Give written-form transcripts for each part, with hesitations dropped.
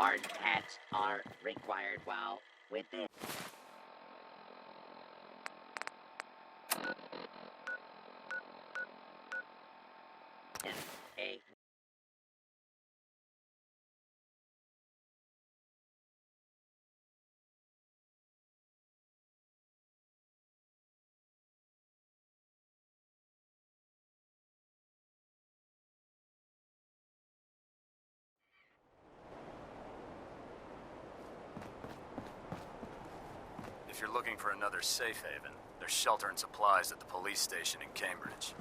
Hard hats are required while within a If you're looking for another safe haven, there's shelter and supplies at the police station in Cambridge.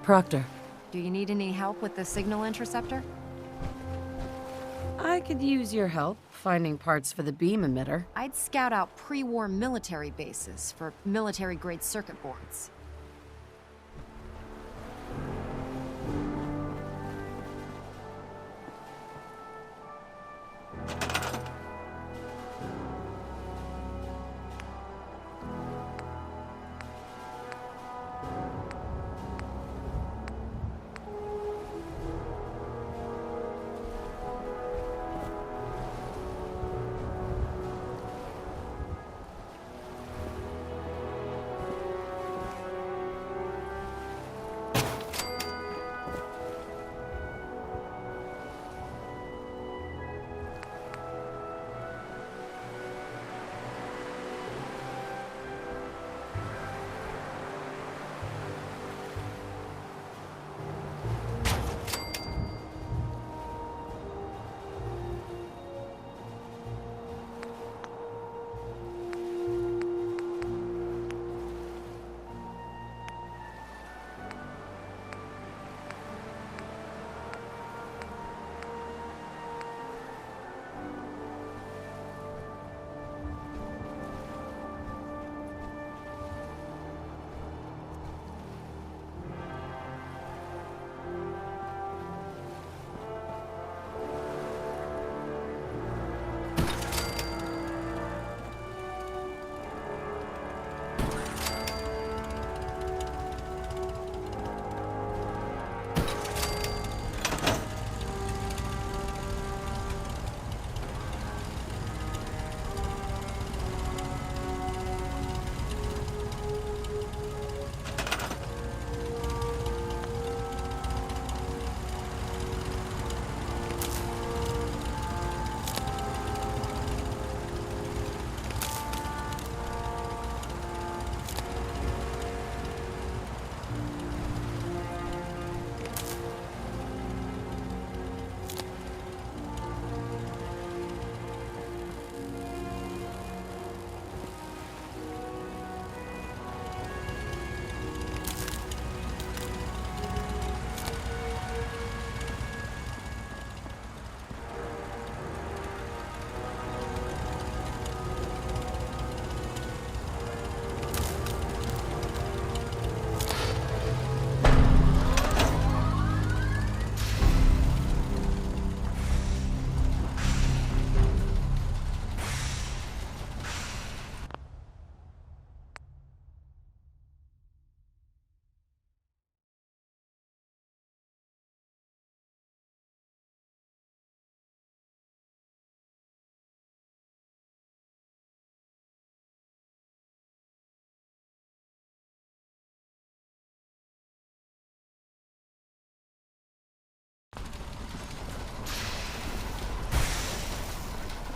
Proctor. Do you need any help with the signal interceptor? I could use your help finding parts for the beam emitter. I'd scout out pre-war military bases for military-grade circuit boards.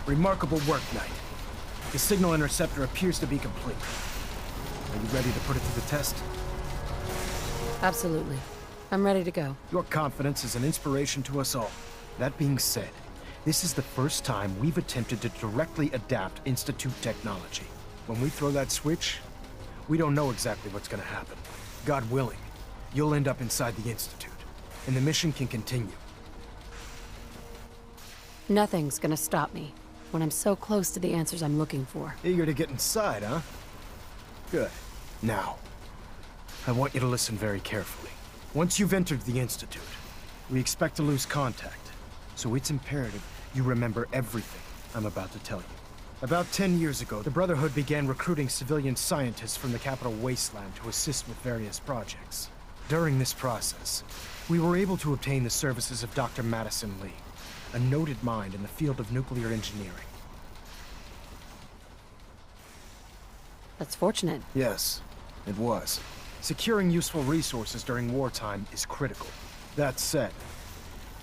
Remarkable work, Knight. The signal interceptor appears to be complete. Are you ready to put it to the test? Absolutely. I'm ready to go. Your confidence is an inspiration to us all. That being said, this is the first time we've attempted to directly adapt Institute technology. When we throw that switch, we don't know exactly what's gonna happen. God willing, you'll end up inside the Institute, and the mission can continue. Nothing's gonna stop me. when I'm so close to the answers I'm looking for. Eager to get inside, huh? Good. Now, I want you to listen very carefully. Once you've entered the Institute, we expect to lose contact, so it's imperative you remember everything I'm about to tell you. About 10 years ago, the Brotherhood began recruiting civilian scientists from the capital wasteland to assist with various projects. During this process, we were able to obtain the services of Dr. Madison Lee, a noted mind in the field of nuclear engineering. That's fortunate. Yes, it was. Securing useful resources during wartime is critical. That said,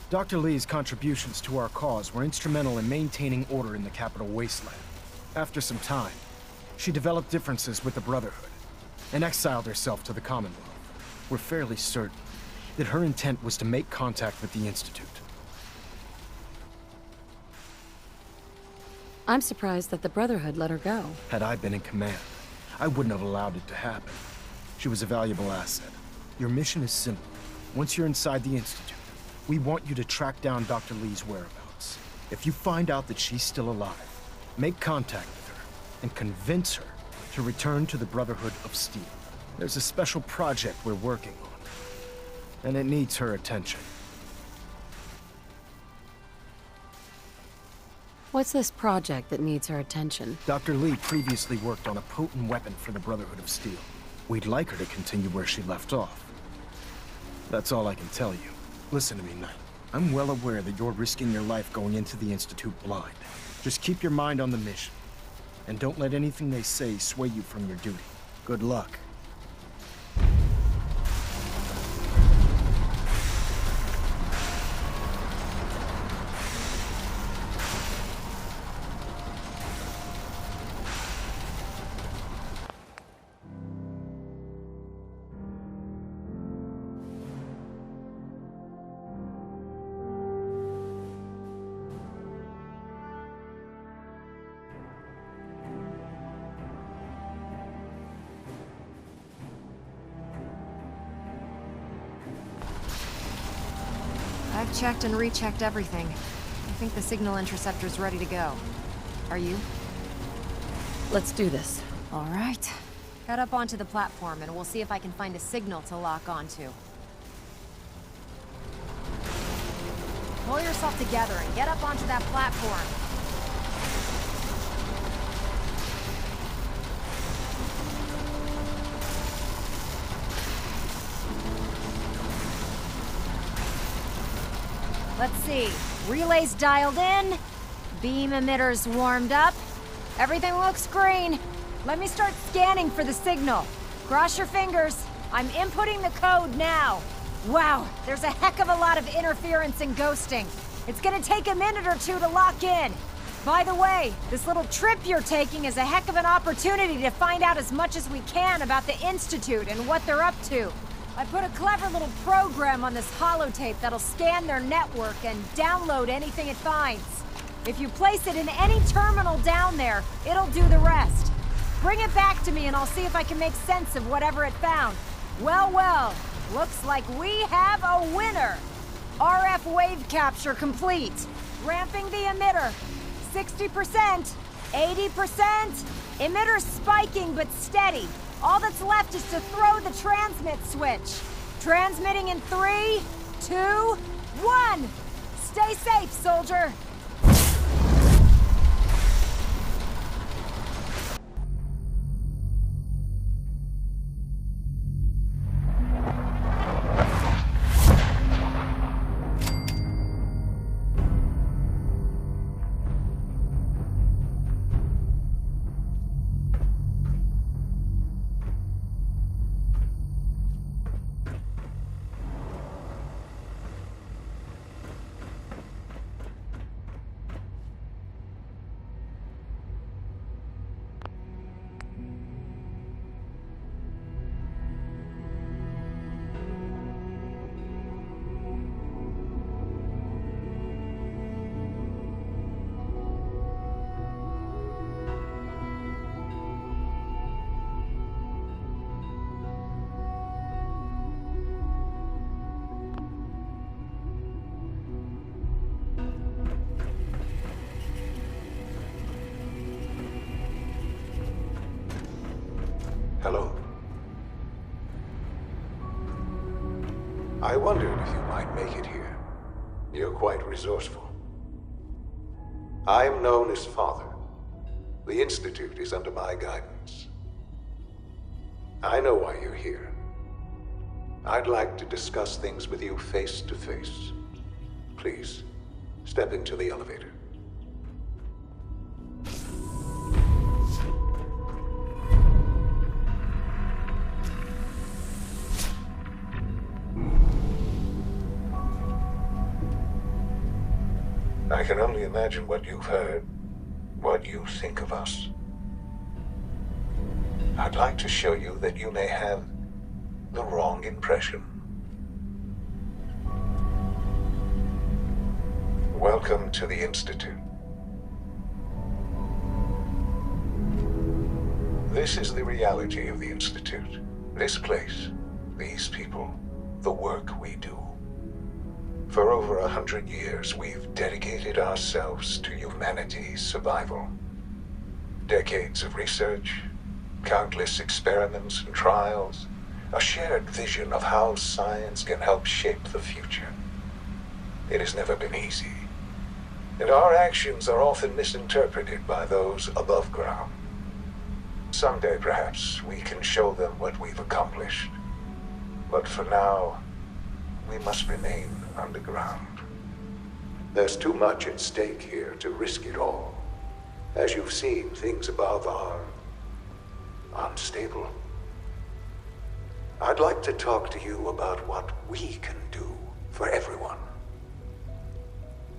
Dr. Lee's contributions to our cause were instrumental in maintaining order in the capital wasteland. After some time, she developed differences with the Brotherhood and exiled herself to the Commonwealth. We're fairly certain that her intent was to make contact with the Institute. I'm surprised that the Brotherhood let her go. Had I been in command, I wouldn't have allowed it to happen. She was a valuable asset. Your mission is simple. Once you're inside the Institute, we want you to track down Dr. Lee's whereabouts. If you find out that she's still alive, make contact with her and convince her to return to the Brotherhood of Steel. There's a special project we're working on, and it needs her attention. What's this project that needs her attention? Dr. Lee previously worked on a potent weapon for the Brotherhood of Steel. We'd like her to continue where she left off. That's all I can tell you. Listen to me, Knight. I'm well aware that you're risking your life going into the Institute blind. Just keep your mind on the mission, and don't let anything they say sway you from your duty. Good luck. I've checked and rechecked everything. I think the signal interceptor's ready to go. Are you? Let's do this. All right. Head up onto the platform and we'll see if I can find a signal to lock onto. Pull yourself together and get up onto that platform. Let's see. Relays dialed in. Beam emitters warmed up. Everything looks green. Let me start scanning for the signal. Cross your fingers. I'm inputting the code now. Wow, there's a heck of a lot of interference and ghosting. It's gonna take a minute or two to lock in. By the way, this little trip you're taking is a heck of an opportunity to find out as much as we can about the Institute and what they're up to. I put a clever little program on this holotape that'll scan their network and download anything it finds. If you place it in any terminal down there, it'll do the rest. Bring it back to me and I'll see if I can make sense of whatever it found. Well, well, looks like we have a winner. RF wave capture complete. Ramping the emitter. 60%, 80%. Emitter spiking but steady. All that's left is to throw the transmit switch. Transmitting in 3, 2, 1. Stay safe, soldier. I wondered if you might make it here. You're quite resourceful. I am known as Father. The Institute is under my guidance. I know why you're here. I'd like to discuss things with you face to face. Please, step into the elevator. I can only imagine what you've heard, what you think of us. I'd like to show you that you may have the wrong impression. Welcome to the Institute. This is the reality of the Institute. This place, these people, the work we do. For over 100 years, we've dedicated ourselves to humanity's survival. Decades of research, countless experiments and trials, a shared vision of how science can help shape the future. It has never been easy, and our actions are often misinterpreted by those above ground. Someday, perhaps, we can show them what we've accomplished. But for now, we must remain underground. There's too much at stake here to risk it all. As you've seen, things above are unstable. I'd like to talk to you about what we can do for everyone.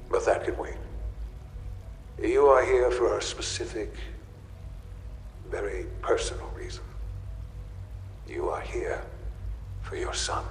But that can wait. You are here for a specific, very personal reason. You are here for your son.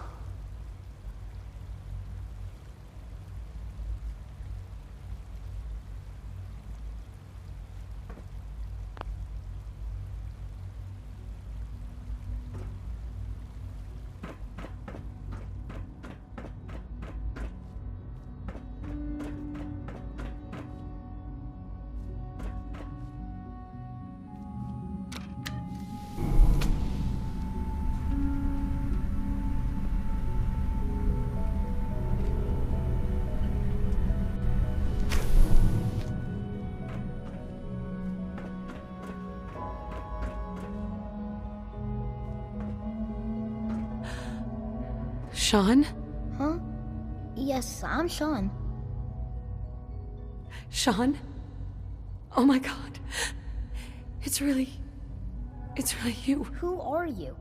Sean? Huh? Yes, I'm Sean. Sean? Oh my god. It's really you. Who are you?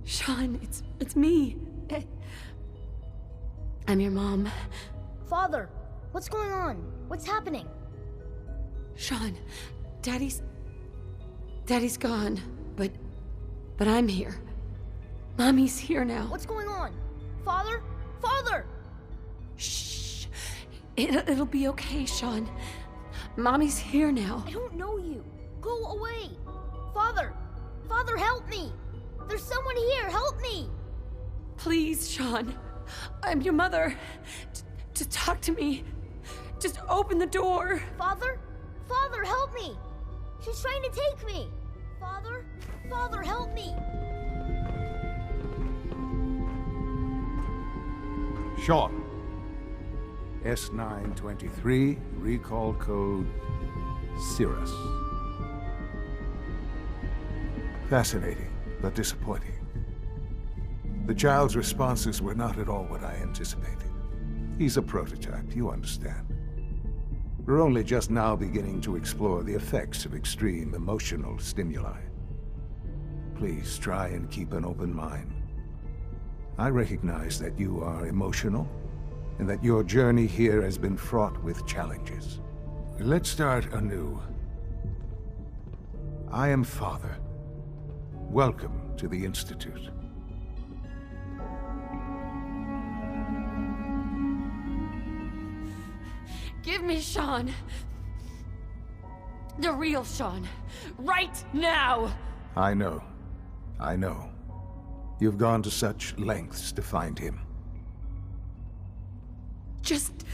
Sean, it's me. I'm your mom. Father, what's going on? What's happening? Sean, Daddy's gone, but I'm here. Mommy's here now. What's going on? Father? Father! Shh. It'll be okay, Sean. Mommy's here now. I don't know you. Go away. Father! Father, help me! There's someone here, help me! Please, Sean. I'm your mother. Just talk to me. Just open the door. Father? Father, help me! She's trying to take me! Father? Father, help me! Sean. S923, recall code Cirrus. Fascinating, but disappointing. The child's responses were not at all what I anticipated. He's a prototype, you understand. We're only just now beginning to explore the effects of extreme emotional stimuli. Please try and keep an open mind. I recognize that you are emotional, and that your journey here has been fraught with challenges. Let's start anew. I am Father. Welcome to the Institute. Give me Sean. The real Sean. Right now! I know. You've gone to such lengths to find him. Just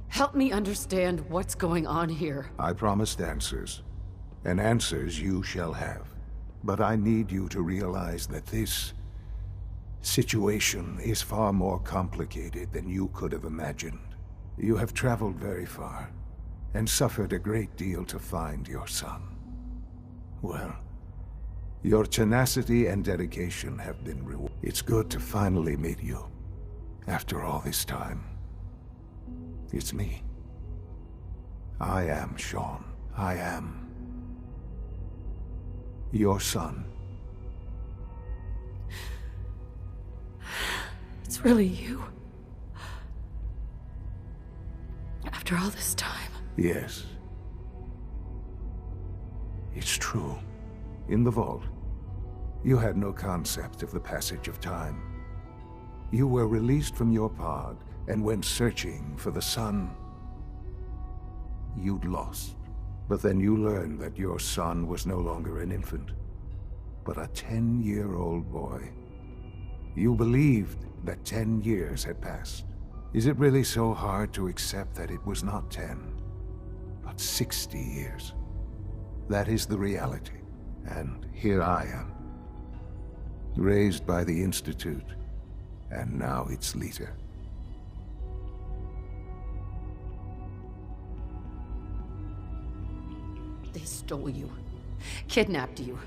help me understand what's going on here. I promised answers, and answers you shall have. But I need you to realize that this situation is far more complicated than you could have imagined. You have traveled very far, and suffered a great deal to find your son. Well, your tenacity and dedication have been rewarded. It's good to finally meet you. After all this time, it's me. I am Shaun. I am your son. It's really you. After all this time. Yes. It's true. In the vault, you had no concept of the passage of time. You were released from your pod and went searching for the son you'd lost. But then you learned that your son was no longer an infant, but a 10-year-old boy. You believed that 10 years had passed. Is it really so hard to accept that it was not 10, but 60 years? That is the reality. And here I am, raised by the Institute, and now its leader. They stole you. Kidnapped you.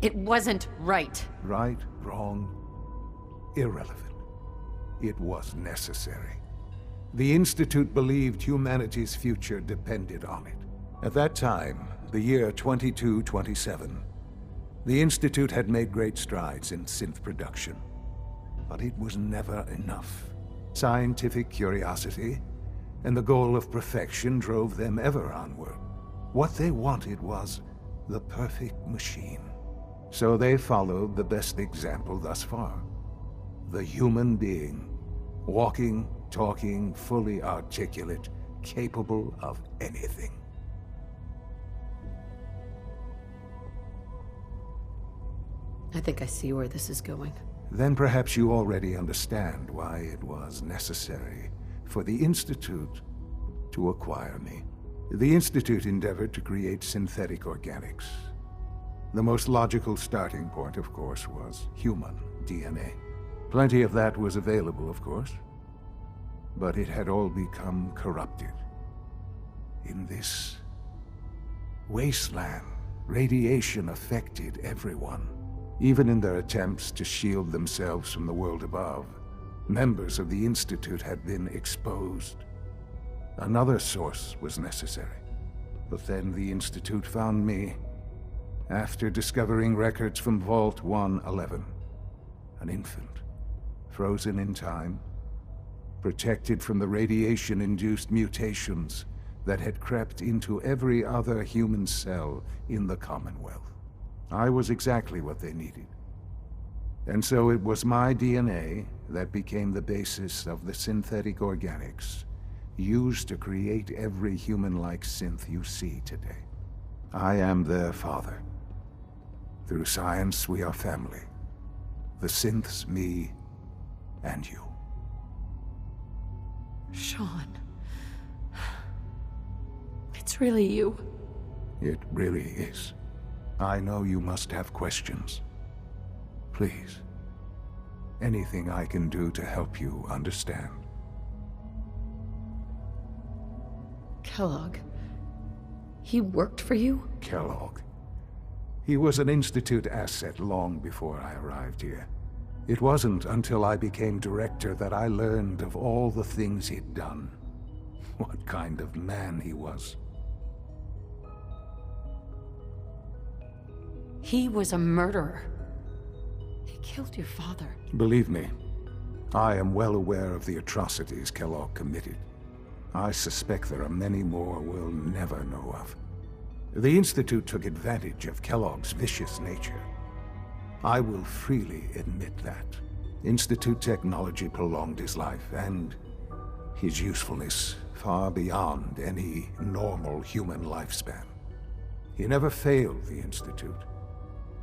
It wasn't right. Right, wrong, irrelevant. It was necessary. The Institute believed humanity's future depended on it. At that time, the year 2227, the Institute had made great strides in synth production. But it was never enough. Scientific curiosity and the goal of perfection drove them ever onward. What they wanted was the perfect machine. So they followed the best example thus far. The human being. Walking, talking, fully articulate, capable of anything. I think I see where this is going. Then perhaps you already understand why it was necessary for the Institute to acquire me. The Institute endeavored to create synthetic organics. The most logical starting point, of course, was human DNA. Plenty of that was available, of course, but it had all become corrupted. In this wasteland, radiation affected everyone. Even in their attempts to shield themselves from the world above, members of the Institute had been exposed. Another source was necessary. But then the Institute found me after discovering records from Vault 111. An infant, frozen in time, protected from the radiation-induced mutations that had crept into every other human cell in the Commonwealth. I was exactly what they needed. And so it was my DNA that became the basis of the synthetic organics used to create every human-like synth you see today. I am their father. Through science, we are family. The synths, me, and you. Shaun. It's really you. It really is. I know you must have questions. Please. Anything I can do to help you understand. Kellogg. He worked for you? Kellogg. He was an Institute asset long before I arrived here. It wasn't until I became director that I learned of all the things he'd done. What kind of man he was. He was a murderer. He killed your father. Believe me, I am well aware of the atrocities Kellogg committed. I suspect there are many more we'll never know of. The Institute took advantage of Kellogg's vicious nature. I will freely admit that. Institute technology prolonged his life, and his usefulness far beyond any normal human lifespan. He never failed the Institute,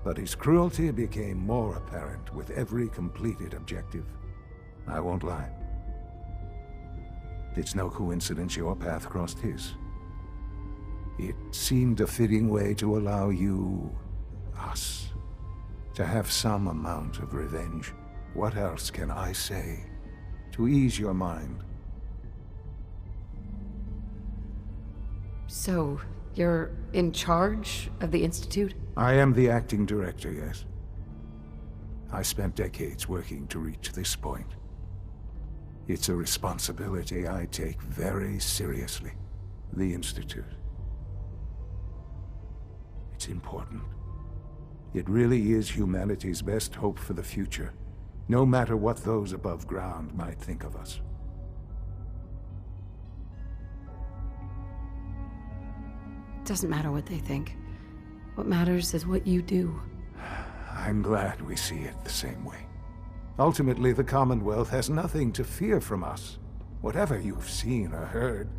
but his cruelty became more apparent with every completed objective. I won't lie. It's no coincidence your path crossed his. It seemed a fitting way to allow you, us, to have some amount of revenge. What else can I say to ease your mind? So, you're in charge of the Institute? I am the acting director, yes. I spent decades working to reach this point. It's a responsibility I take very seriously. The Institute. It's important. It really is humanity's best hope for the future, no matter what those above ground might think of us. It doesn't matter what they think. What matters is what you do. I'm glad we see it the same way. Ultimately, the Commonwealth has nothing to fear from us. Whatever you've seen or heard,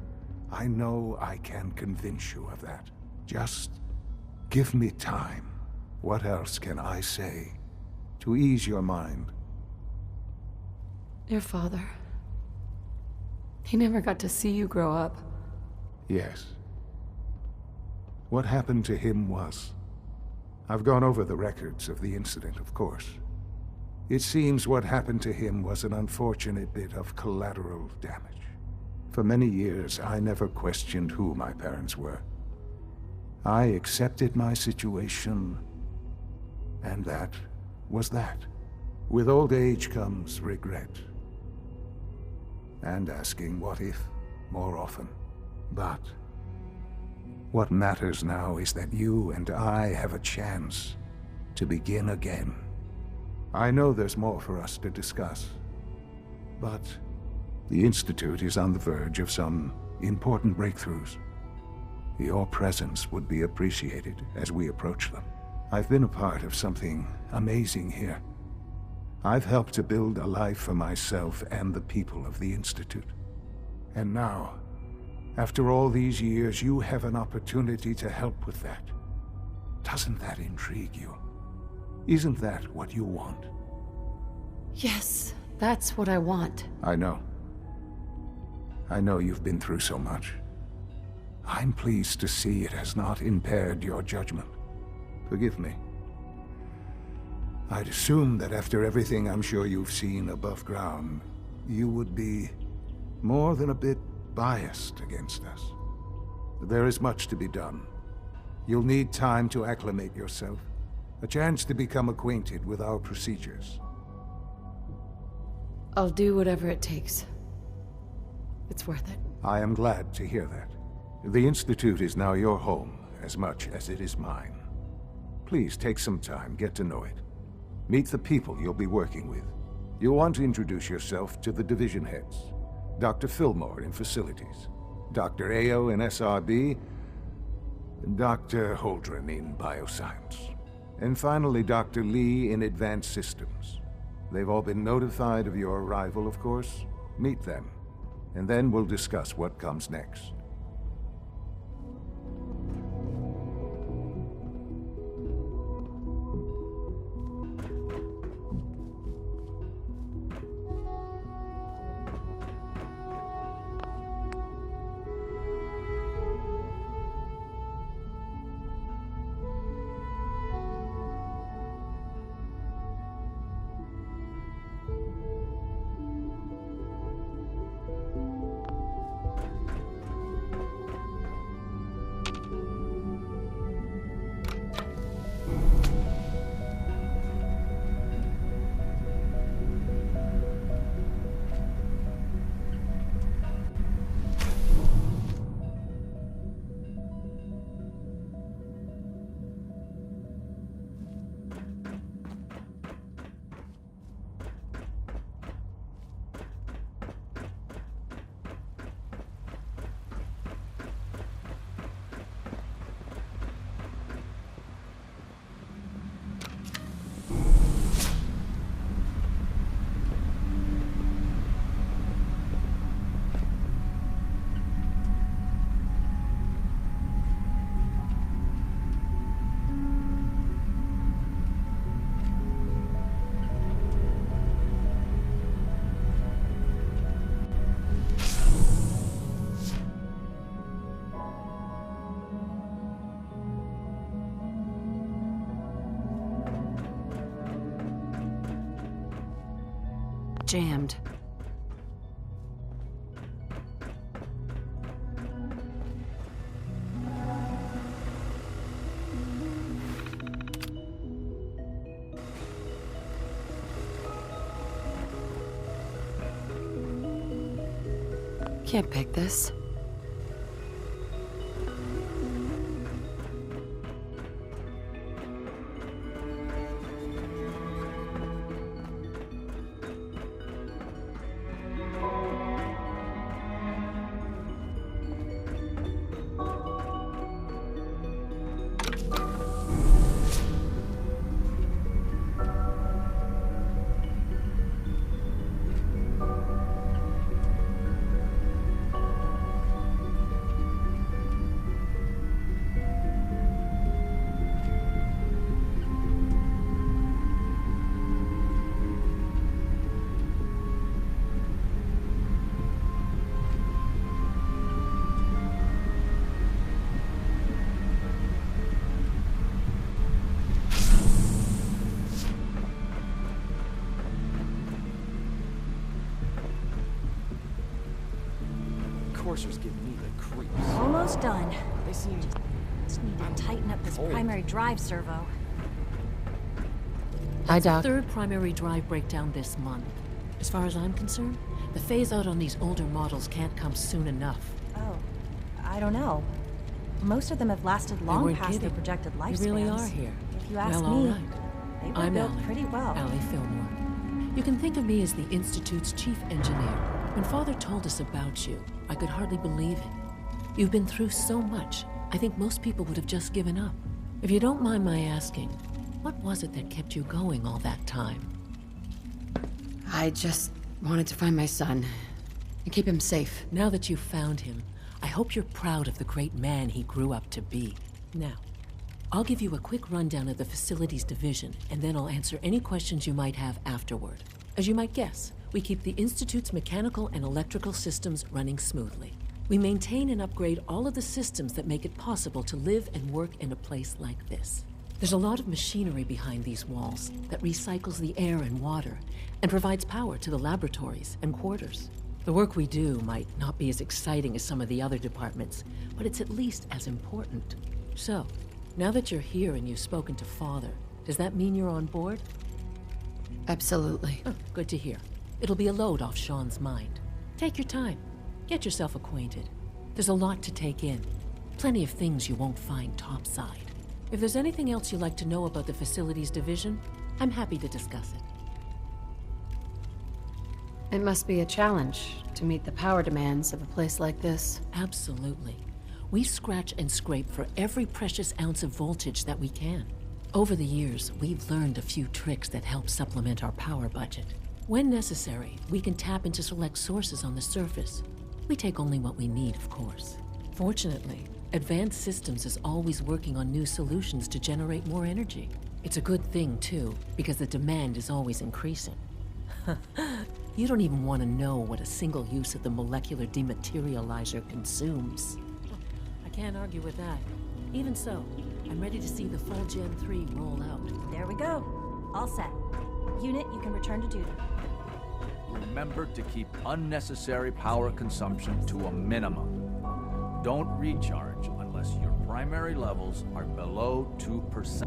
I know I can convince you of that. Just give me time. What else can I say to ease your mind? Your father. He never got to see you grow up. Yes. What happened to him was... I've gone over the records of the incident, of course. It seems what happened to him was an unfortunate bit of collateral damage. For many years, I never questioned who my parents were. I accepted my situation, and that was that. With old age comes regret. And asking what if more often. But what matters now is that you and I have a chance to begin again. I know there's more for us to discuss, but the Institute is on the verge of some important breakthroughs. Your presence would be appreciated as we approach them. I've been a part of something amazing here. I've helped to build a life for myself and the people of the Institute. And now, after all these years, you have an opportunity to help with that. Doesn't that intrigue you? Isn't that what you want? Yes, that's what I want. I know. I know you've been through so much. I'm pleased to see it has not impaired your judgment. Forgive me. I'd assumed that after everything I'm sure you've seen above ground, you would be more than a bit biased against us. There is much to be done. You'll need time to acclimate yourself, a chance to become acquainted with our procedures. I'll do whatever it takes. It's worth it. I am glad to hear that. The Institute is now your home, as much as it is mine. Please take some time, get to know it. Meet the people you'll be working with. You'll want to introduce yourself to the division heads. Dr. Fillmore in Facilities, Dr. Ayo in SRB, Dr. Holdren in Bioscience, and finally Dr. Lee in Advanced Systems. They've all been notified of your arrival, of course. Meet them, and then we'll discuss what comes next. jammed. Can't pick this. Coursers give me the creeps. Almost done. They seem... Just need to tighten up this primary drive servo. Hi, Doc. Third primary drive breakdown this month. As far as I'm concerned, the phase-out on these older models can't come soon enough. Oh, I don't know. Most of them have lasted long past their projected lifespans. You really are here. If you ask well, all me, right. they were I'm built Allie. pretty well. Allie Fillmore. You can think of me as the Institute's chief engineer. When Father told us about you, I could hardly believe it. You've been through so much, I think most people would have just given up. If you don't mind my asking, what was it that kept you going all that time? I just wanted to find my son and keep him safe. Now that you've found him, I hope you're proud of the great man he grew up to be. Now, I'll give you a quick rundown of the facilities division, and then I'll answer any questions you might have afterward. As you might guess, we keep the Institute's mechanical and electrical systems running smoothly. We maintain and upgrade all of the systems that make it possible to live and work in a place like this. There's a lot of machinery behind these walls that recycles the air and water and provides power to the laboratories and quarters. The work we do might not be as exciting as some of the other departments, but it's at least as important. So, now that you're here and you've spoken to Father, does that mean you're on board? Absolutely. Oh, good to hear. It'll be a load off Sean's mind. Take your time. Get yourself acquainted. There's a lot to take in. Plenty of things you won't find topside. If there's anything else you'd like to know about the facilities division, I'm happy to discuss it. It must be a challenge to meet the power demands of a place like this. Absolutely. We scratch and scrape for every precious ounce of voltage that we can. Over the years, we've learned a few tricks that help supplement our power budget. When necessary, we can tap into select sources on the surface. We take only what we need, of course. Fortunately, Advanced Systems is always working on new solutions to generate more energy. It's a good thing, too, because the demand is always increasing. You don't even want to know what a single use of the molecular dematerializer consumes. I can't argue with that. Even so, I'm ready to see the full Gen 3 roll out. There we go. All set. Unit, you can return to duty. Remember to keep unnecessary power consumption to a minimum. Don't recharge unless your primary levels are below 2%.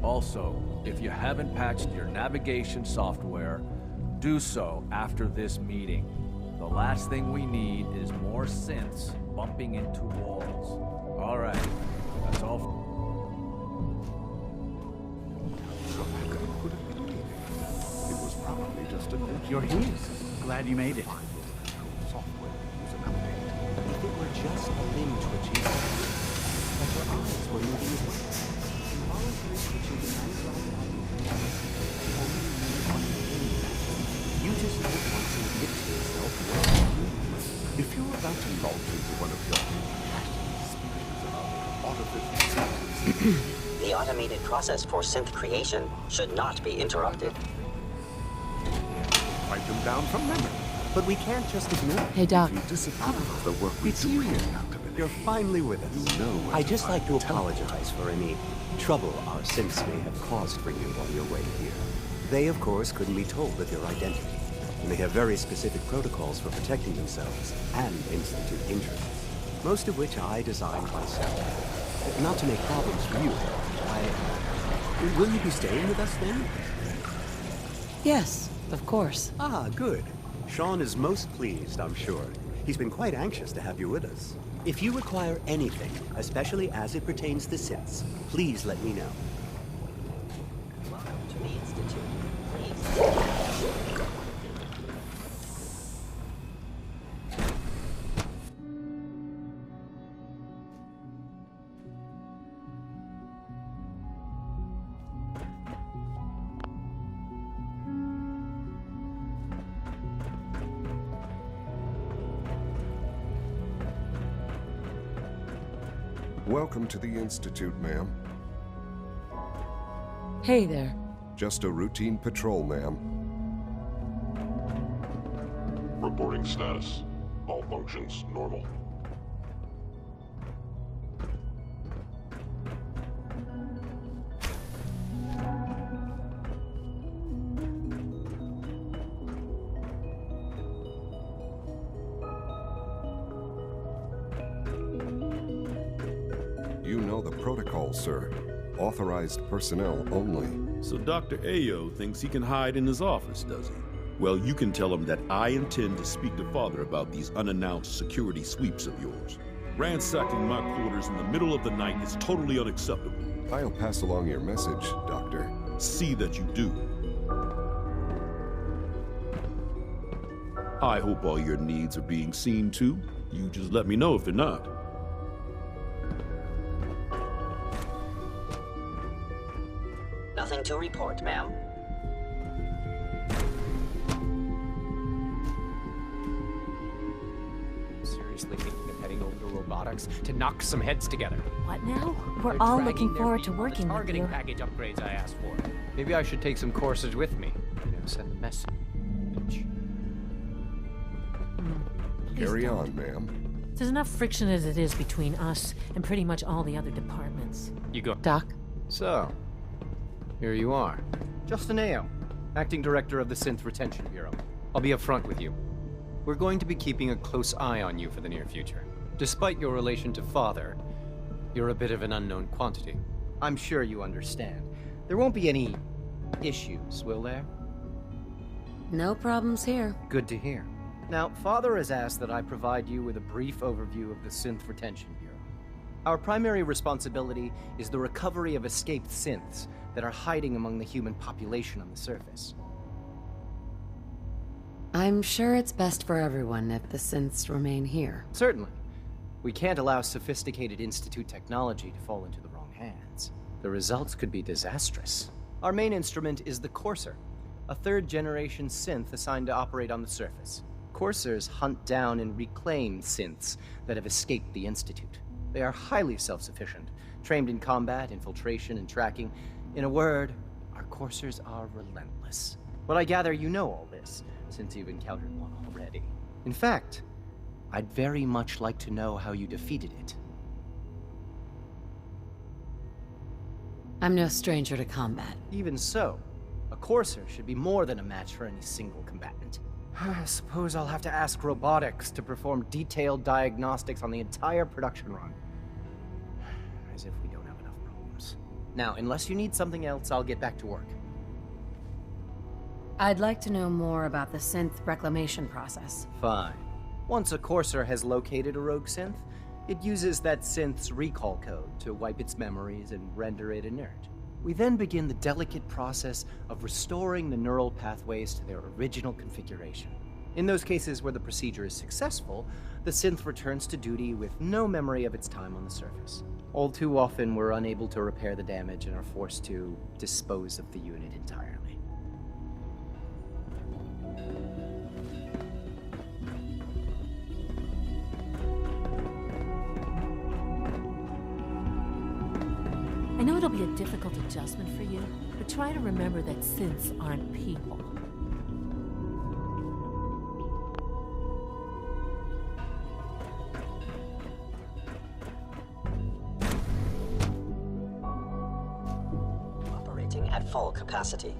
Also, if you haven't patched your navigation software, do so after this meeting. The last thing we need is more synths bumping into walls. All right, that's all. It was probably just a glitch. You're here. Glad you made it. If it were just a limb twitching, but your eyes were moving as well. Involuntary twitching can drive out only one thing. You just don't want to admit to yourself what you do. If you're about to launch into one of your artificial senses, The automated process for synth creation should not be interrupted. write them down from memory. But we can't just ignore it. Hey, Doc. You disapprove of the work we It's do you here, again. Dr. Vinay. You're finally with us. You know where I'd to just like to find the teleport. apologize for any trouble our synths may have caused for you on your way here. They, of course, couldn't be told of your identity, and they have very specific protocols for protecting themselves and Institute interests, most of which I designed myself. Not to make problems for you, Will you be staying with us then? Yes, of course. Ah, good. Sean is most pleased, I'm sure. He's been quite anxious to have you with us. If you require anything, especially as it pertains to synths, please let me know. Welcome to the Institute. Please. Welcome to the Institute, ma'am. Hey there. Just a routine patrol, ma'am. Reporting status. All functions normal. You know the protocol, sir. Authorized personnel only. So Dr. Ayo thinks he can hide in his office, does he? Well, you can tell him that I intend to speak to Father about these unannounced security sweeps of yours. Ransacking my quarters in the middle of the night is totally unacceptable. I'll pass along your message, Doctor. See that you do. I hope all your needs are being seen to. You just let me know if they're not. Nothing to report, ma'am. Seriously thinking of heading over to robotics to knock some heads together. What now? We're all looking forward to working with targeting you. package upgrades I asked for. Maybe I should take some courses with me. Send a message. Carry on, ma'am. There's enough friction as it is between us and pretty much all the other departments. You go. Doc? So, here you are. Justin Ayo, Acting Director of the Synth Retention Bureau. I'll be upfront with you. We're going to be keeping a close eye on you for the near future. Despite your relation to Father, you're a bit of an unknown quantity. I'm sure you understand. There won't be any issues, will there? No problems here. Good to hear. Now, Father has asked that I provide you with a brief overview of the Synth Retention Bureau. Our primary responsibility is the recovery of escaped synths that are hiding among the human population on the surface. I'm sure it's best for everyone if the synths remain here. Certainly. We can't allow sophisticated Institute technology to fall into the wrong hands. The results could be disastrous. Our main instrument is the Courser, a third-generation synth assigned to operate on the surface. Coursers hunt down and reclaim synths that have escaped the Institute. They are highly self-sufficient, trained in combat, infiltration, and tracking. In a word, our Coursers are relentless. Well, I gather you know all this, since you've encountered one already. In fact, I'd very much like to know how you defeated it. I'm no stranger to combat. Even so, a Courser should be more than a match for any single combatant. I suppose I'll have to ask robotics to perform detailed diagnostics on the entire production run. As if we don't have enough problems. Now, unless you need something else, I'll get back to work. I'd like to know more about the synth reclamation process. Fine. Once a Courser has located a rogue synth, it uses that synth's recall code to wipe its memories and render it inert. We then begin the delicate process of restoring the neural pathways to their original configuration. In those cases where the procedure is successful, the synth returns to duty with no memory of its time on the surface. All too often, we're unable to repair the damage and are forced to dispose of the unit entirely. I know it'll be a difficult adjustment for you, but try to remember that synths aren't people. Operating at full capacity.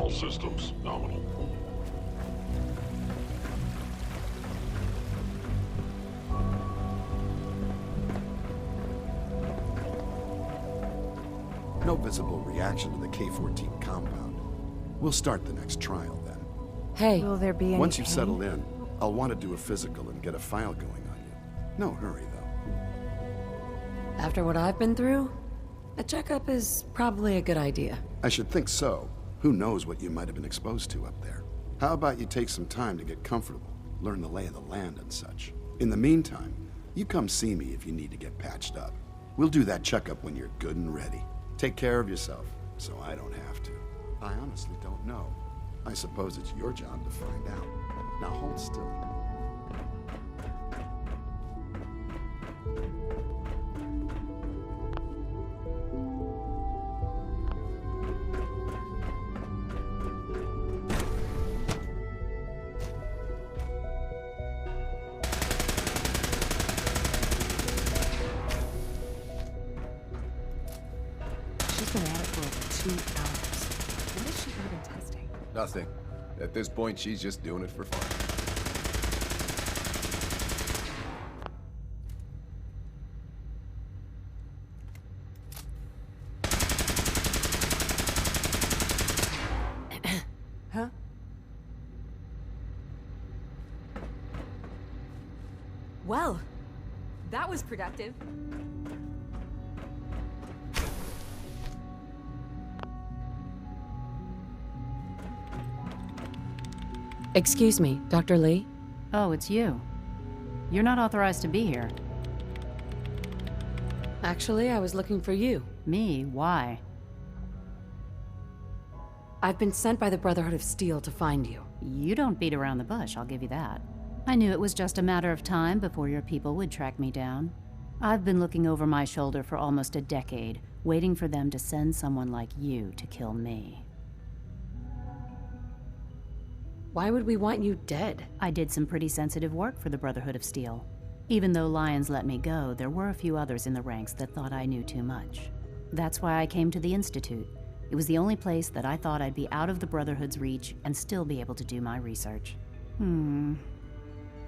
All systems nominal. No visible reaction to the K-14 compound. We'll start the next trial then. Hey. Will there be any Once you've pain? settled in, I'll want to do a physical and get a file going on you. No hurry, though. After what I've been through, a checkup is probably a good idea. I should think so. Who knows what you might have been exposed to up there. How about you take some time to get comfortable, learn the lay of the land and such. In the meantime, you come see me if you need to get patched up. We'll do that checkup when you're good and ready. Take care of yourself, so I don't have to. I honestly don't know. I suppose it's your job to find out. Now hold still. She's been at it for over 2 hours. What is she even testing? Nothing. At this point, she's just doing it for fun. Huh? Well, that was productive. Excuse me, Dr. Lee? Oh, it's you. You're not authorized to be here. Actually, I was looking for you. Me? Why? I've been sent by the Brotherhood of Steel to find you. You don't beat around the bush, I'll give you that. I knew it was just a matter of time before your people would track me down. I've been looking over my shoulder for almost a decade, waiting for them to send someone like you to kill me. Why would we want you dead? I did some pretty sensitive work for the Brotherhood of Steel. Even though Lyons let me go, there were a few others in the ranks that thought I knew too much. That's why I came to the Institute. It was the only place that I thought I'd be out of the Brotherhood's reach and still be able to do my research.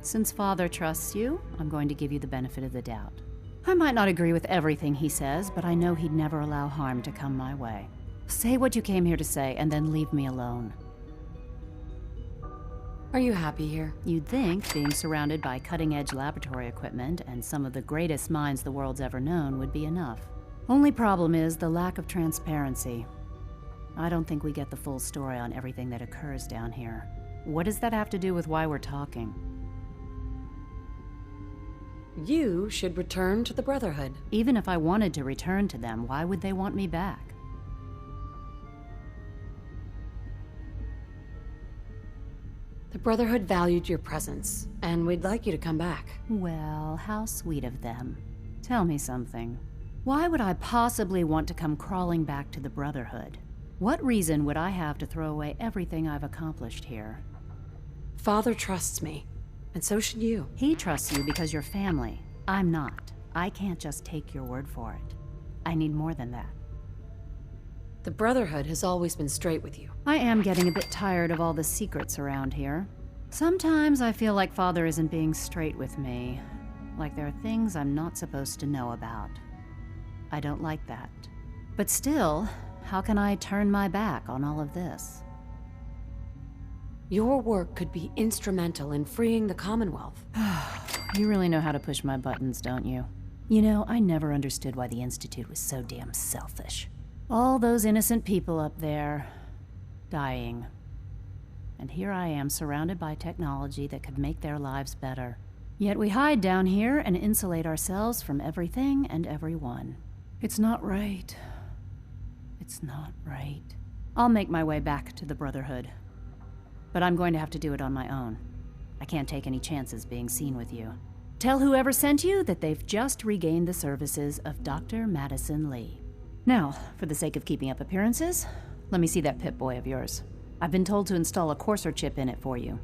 Since Father trusts you, I'm going to give you the benefit of the doubt. I might not agree with everything he says, but I know he'd never allow harm to come my way. Say what you came here to say, and then leave me alone. Are you happy here? You'd think being surrounded by cutting-edge laboratory equipment and some of the greatest minds the world's ever known would be enough. Only problem is the lack of transparency. I don't think we get the full story on everything that occurs down here. What does that have to do with why we're talking? You should return to the Brotherhood. Even if I wanted to return to them, why would they want me back? The Brotherhood valued your presence, and we'd like you to come back. Well, how sweet of them. Tell me something. Why would I possibly want to come crawling back to the Brotherhood? What reason would I have to throw away everything I've accomplished here? Father trusts me, and so should you. He trusts you because you're family. I'm not. I can't just take your word for it. I need more than that. The Brotherhood has always been straight with you. I am getting a bit tired of all the secrets around here. Sometimes I feel like Father isn't being straight with me. Like there are things I'm not supposed to know about. I don't like that. But still, how can I turn my back on all of this? Your work could be instrumental in freeing the Commonwealth. You really know how to push my buttons, don't you? You know, I never understood why the Institute was so damn selfish. All those innocent people up there, dying. And here I am, surrounded by technology that could make their lives better. Yet we hide down here and insulate ourselves from everything and everyone. It's not right. It's not right. I'll make my way back to the Brotherhood. But I'm going to have to do it on my own. I can't take any chances being seen with you. Tell whoever sent you that they've just regained the services of Dr. Madison Lee. Now, for the sake of keeping up appearances, let me see that Pip-Boy of yours. I've been told to install a Courser chip in it for you.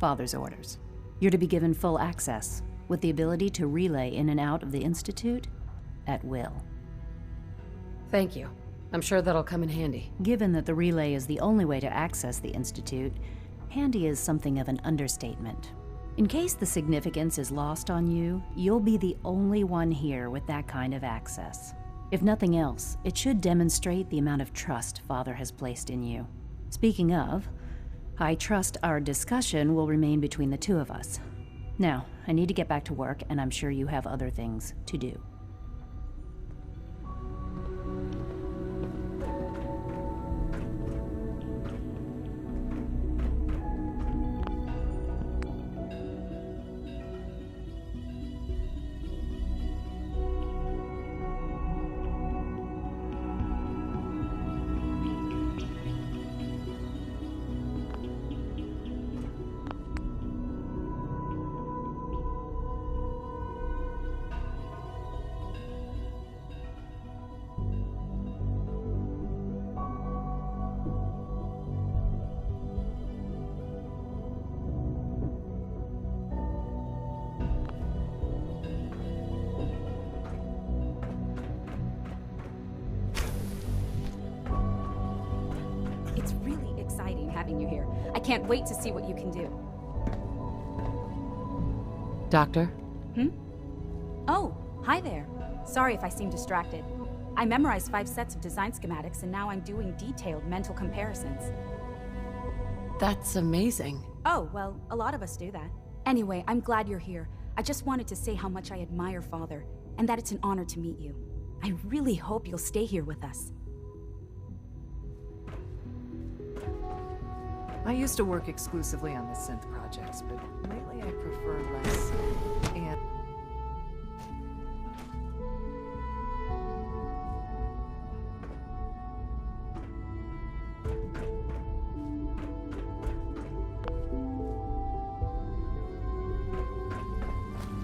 Father's orders. You're to be given full access, with the ability to relay in and out of the Institute at will. Thank you. I'm sure that'll come in handy. Given that the relay is the only way to access the Institute, handy is something of an understatement. In case the significance is lost on you, you'll be the only one here with that kind of access. If nothing else, it should demonstrate the amount of trust Father has placed in you. Speaking of, I trust our discussion will remain between the two of us. Now, I need to get back to work, and I'm sure you have other things to do. It's really exciting having you here. I can't wait to see what you can do. Doctor? Oh, hi there. Sorry if I seem distracted. I memorized 5 sets of design schematics and now I'm doing detailed mental comparisons. That's amazing. Oh, well, a lot of us do that. Anyway, I'm glad you're here. I just wanted to say how much I admire Father, and that it's an honor to meet you. I really hope you'll stay here with us. I used to work exclusively on the synth projects, but lately I prefer less. And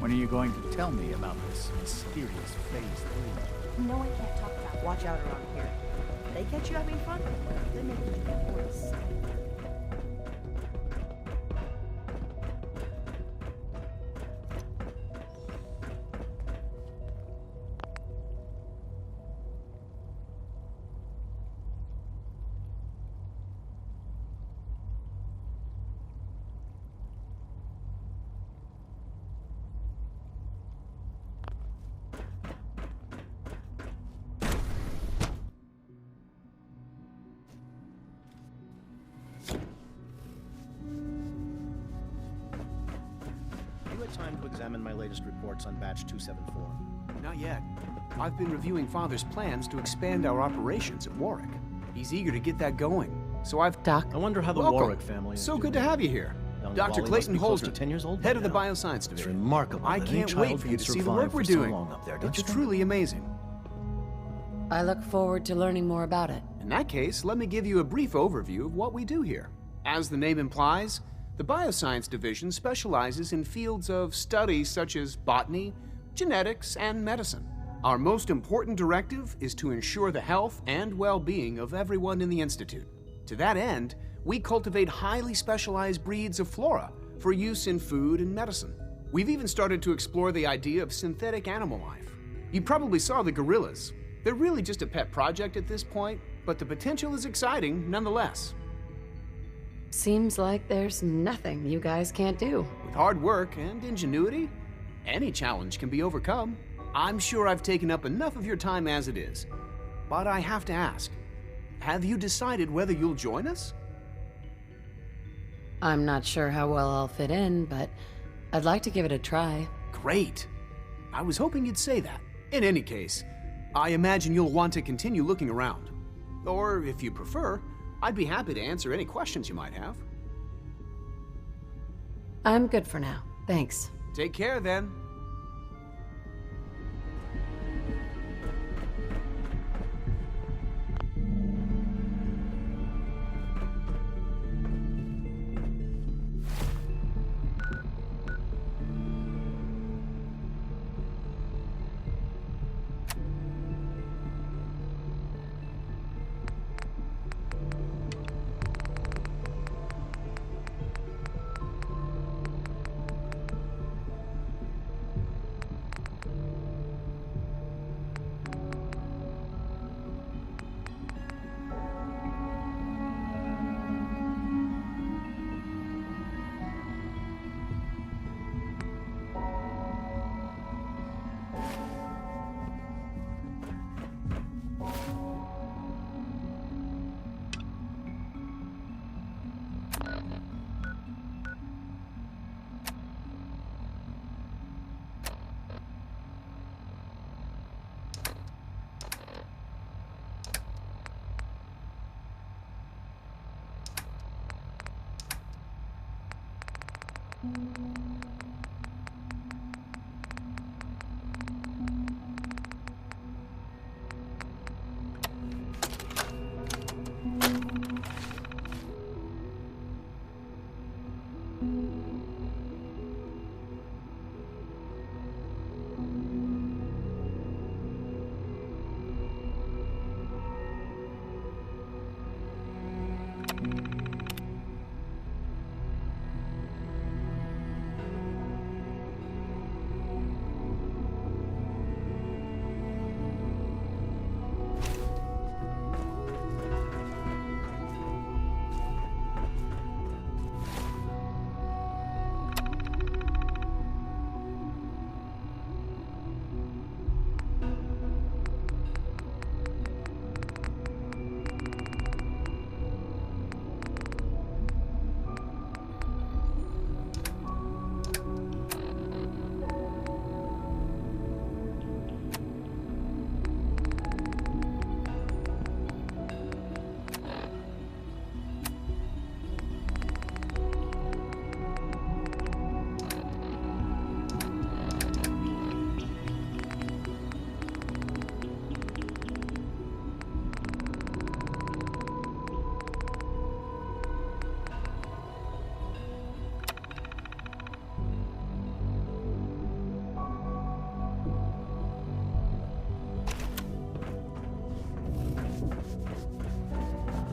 when are you going to tell me about this mysterious Phase 3? No, I can't talk about it. Watch out around here. They catch you having fun, they make you get worse. Time to examine my latest reports on Batch 274. Not yet. I've been reviewing Father's plans to expand our operations at Warwick. He's eager to get that going, so I've... Doc? I wonder how the Welcome. Warwick family is So doing. good to have you here. Young Dr. Wally Clayton must be close to Holston, 10 years old head of the now. Bioscience Division. It's remarkable I that any can't wait child for you can to see the survive work we're for so doing. long up there, don't It's you think? truly amazing. I look forward to learning more about it. In that case, let me give you a brief overview of what we do here. As the name implies, the Bioscience Division specializes in fields of study such as botany, genetics, and medicine. Our most important directive is to ensure the health and well-being of everyone in the Institute. To that end, we cultivate highly specialized breeds of flora for use in food and medicine. We've even started to explore the idea of synthetic animal life. You probably saw the gorillas. They're really just a pet project at this point, but the potential is exciting nonetheless. Seems like there's nothing you guys can't do. With hard work and ingenuity, any challenge can be overcome. I'm sure I've taken up enough of your time as it is. But I have to ask, have you decided whether you'll join us? I'm not sure how well I'll fit in, but I'd like to give it a try. Great. I was hoping you'd say that. In any case, I imagine you'll want to continue looking around. Or, if you prefer, I'd be happy to answer any questions you might have. I'm good for now. Thanks. Take care, then.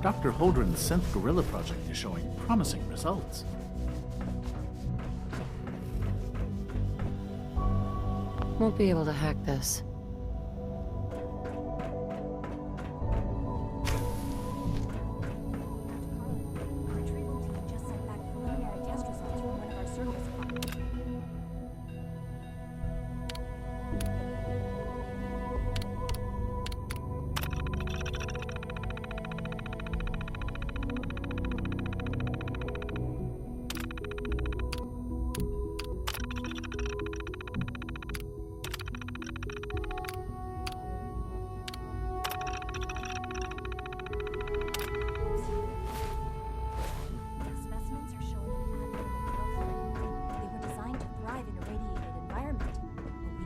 Dr. Holdren's synth gorilla project is showing promising results. Won't be able to hack this.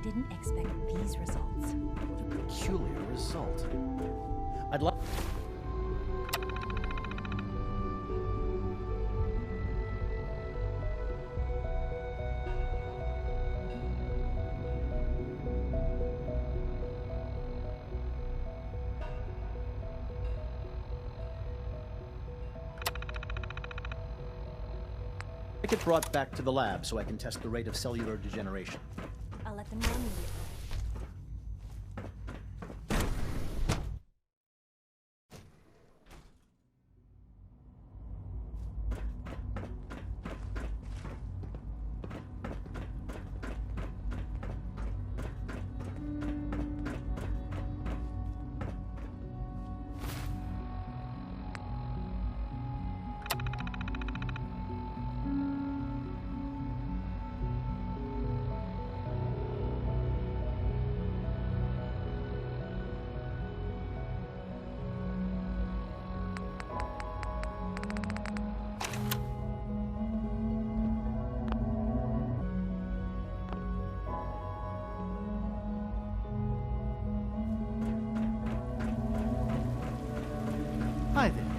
Didn't expect these results. What a peculiar result. I'd like... Get brought back to the lab so I can test the rate of cellular degeneration. I'll let them know immediately. Hi there.